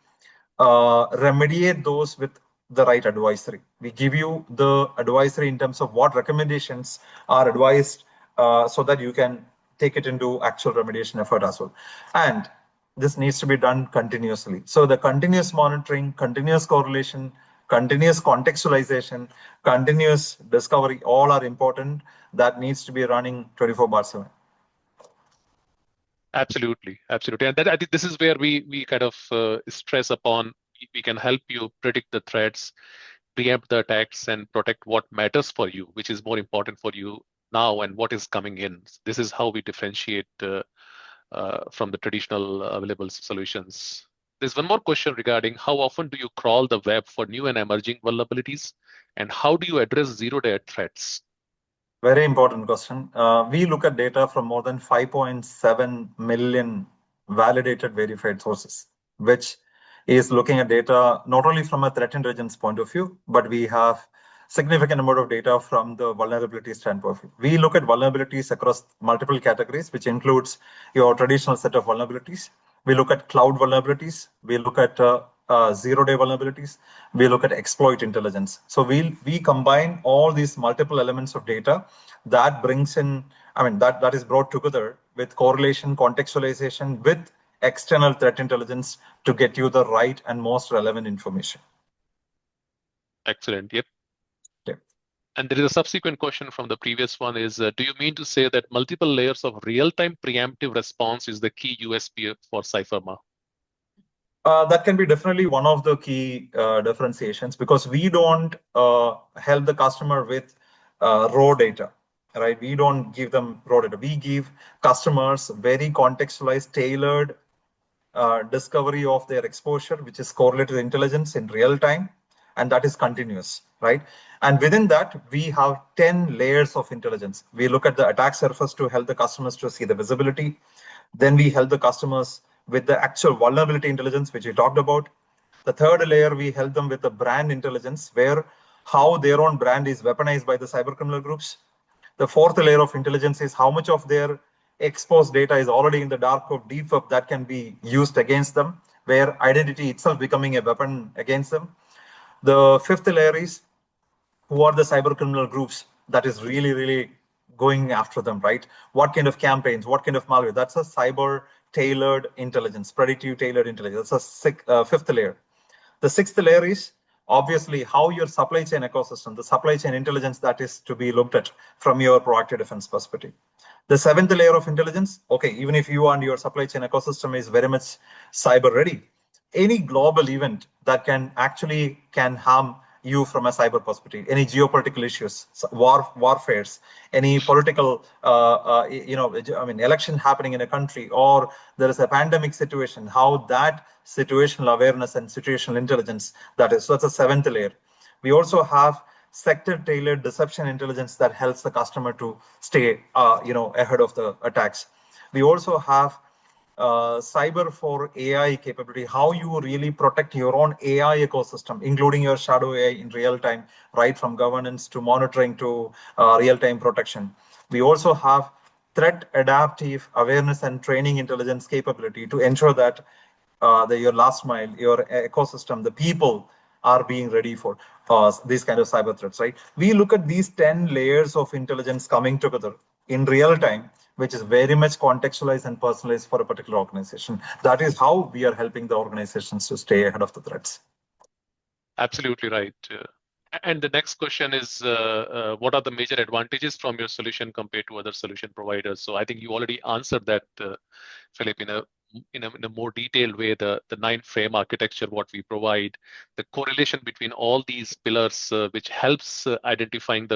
remediate those with the right advisory. We give you the advisory in terms of what recommendations are advised so that you can take it into actual remediation effort as well. And this needs to be done continuously. So the continuous monitoring, continuous correlation, continuous contextualization, continuous discovery, all are important. That needs to be running 24/7. Absolutely, absolutely. And I think this is where we kind of stress upon, we can help you predict the threats, preempt the attacks, and protect what matters for you, which is more important for you now and what is coming in. This is how we differentiate from the traditional available solutions. There's one more question regarding how often do you crawl the web for new and emerging vulnerabilities, and how do you address zero-day threats? Very important question. We look at data from more than 5.7 million validated verified sources, which is looking at data not only from a threat intelligence point of view, but we have significant amount of data from the vulnerability standpoint. We look at vulnerabilities across multiple categories, which includes your traditional set of vulnerabilities. We look at cloud vulnerabilities. We look at zero-day vulnerabilities. We look at exploit intelligence. So we combine all these multiple elements of data that brings in, that is brought together with correlation, contextualization, with external threat intelligence to get you the right and most relevant information. Excellent. Yep. Yep. And there is a subsequent question from the previous one is, do you mean to say that multiple layers of real-time preemptive response is the key USP for CYFIRMA? That can be definitely one of the key differentiations, because we don't help the customer with raw data, right? We don't give them raw data. We give customers very contextualized, tailored discovery of their exposure, which is correlated intelligence in real time, and that is continuous, right? And within that, we have 10 layers of intelligence. We look at the attack surface to help the customers to see the visibility. Then we help the customers with the actual vulnerability intelligence, which we talked about. The third layer, we help them with the brand intelligence, where how their own brand is weaponized by the cybercriminal groups. The fourth layer of intelligence is how much of their exposed data is already in the dark web, deep web, that can be used against them, where identity itself becoming a weapon against them. The fifth layer is who are the cyber criminal groups that is really going after them, right? What kind of campaigns, what kind of malware? That's a cyber tailored intelligence, predictive tailored intelligence. That's a fifth layer. The sixth layer is obviously how your supply chain ecosystem, the supply chain intelligence that is to be looked at from your proactive defense perspective. The seventh layer of intelligence, okay, even if you and your supply chain ecosystem is very much cyber ready, any global event that can harm you from a cyber perspective, any geopolitical issues, warfares, any political, election happening in a country, or there is a pandemic situation, how that situational awareness and situational intelligence, so that's a seventh layer. We also have sector-tailored deception intelligence that helps the customer to stay, ahead of the attacks. We also have cyber for AI capability, how you really protect your own AI ecosystem, including your shadow AI in real time, right from governance to monitoring to real-time protection. We also have threat adaptive awareness and training intelligence capability to ensure that your last mile, your ecosystem, the people are being ready for these kind of cyber threats, right? We look at these 10 layers of intelligence coming together in real time, which is very much contextualized and personalized for a particular organization. That is how we are helping the organizations to stay ahead of the threats. Absolutely right. And the next question is, what are the major advantages from your solution compared to other solution providers? So I think you already answered that, Philip, in a more detailed way, the 9-frame architecture, what we provide, the correlation between all these pillars, which helps identifying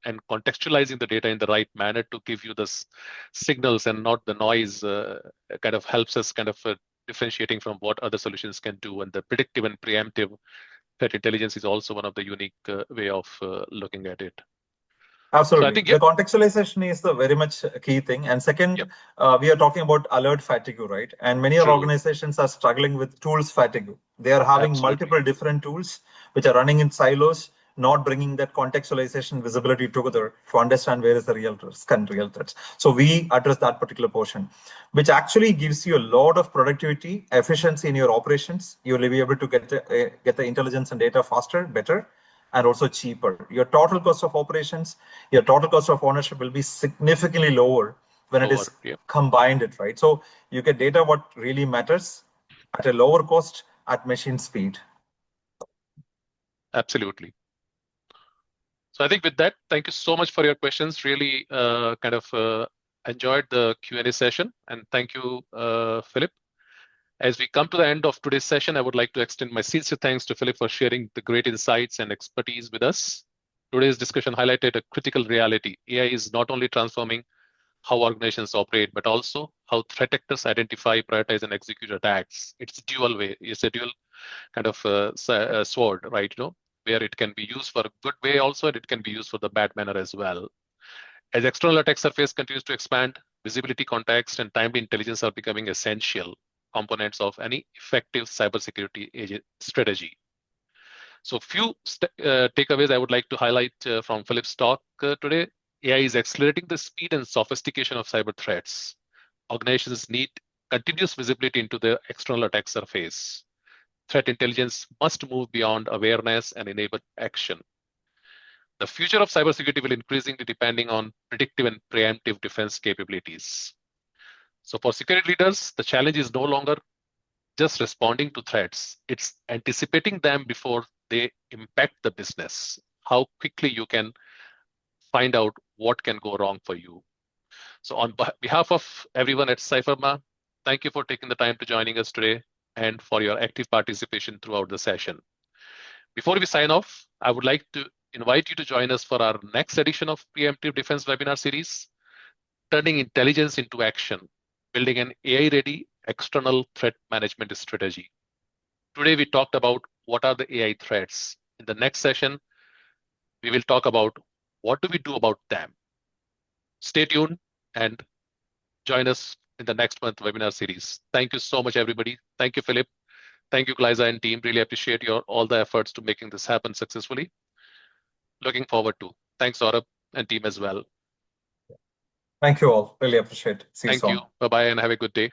and contextualizing the data in the right manner to give you the signals and not the noise, kind of helps us differentiating from what other solutions can do. And the predictive and preemptive threat intelligence is also one of the unique way of looking at it. Absolutely. So I think, the contextualization is the very much key thing. And second, we are talking about alert fatigue, right? And many organizations are struggling with tools fatigue. They are having multiple different tools which are running in silos, not bringing that contextualization visibility together to understand where is the real risk and real threats. So we address that particular portion, which actually gives you a lot of productivity, efficiency in your operations. You will be able to get the intelligence and data faster, better, and also cheaper. Your total cost of operations, your total cost of ownership will be significantly lower when it is combined, right? So you get data what really matters at a lower cost at machine speed. Absolutely. So I think with that, thank you so much for your questions. Really enjoyed the Q&A session. And thank you, Philip. As we come to the end of today's session, I would like to extend my sincere thanks to Philip for sharing the great insights and expertise with us. Today's discussion highlighted a critical reality. AI is not only transforming how organizations operate, but also how threat actors identify, prioritize, and execute attacks. It's a dual way. It's a dual kind of sword, right? Where it can be used for a good way also, and it can be used for the bad manner as well. As external attack surface continues to expand, visibility, context, and timely intelligence are becoming essential components of any effective cybersecurity strategy. So few takeaways I would like to highlight from Philip's talk today. AI is accelerating the speed and sophistication of cyber threats. Organizations need continuous visibility into their external attack surface. Threat intelligence must move beyond awareness and enable action. The future of cybersecurity will increasingly depending on predictive and preemptive defense capabilities. So for security leaders, the challenge is no longer just responding to threats. It's anticipating them before they impact the business. How quickly you can find out what can go wrong for you. So on behalf of everyone at CYFIRMA, thank you for taking the time to joining us today and for your active participation throughout the session. Before we sign off, I would like to invite you to join us for our next edition of Preemptive Defense webinar series, Turning Intelligence into Action, Building an AI-ready external threat management strategy. Today, we talked about what are the AI threats. In the next session, we will talk about what do we do about them. Stay tuned and join us in the next month webinar series. Thank you so much, everybody. Thank you, Philip. Thank you, Glyza and team. Really appreciate all the efforts to making this happen successfully. Looking forward to. Thanks, Saurabh and team as well. Thank you all. Really appreciate it. See you soon. Thank you. Bye-bye and have a good day.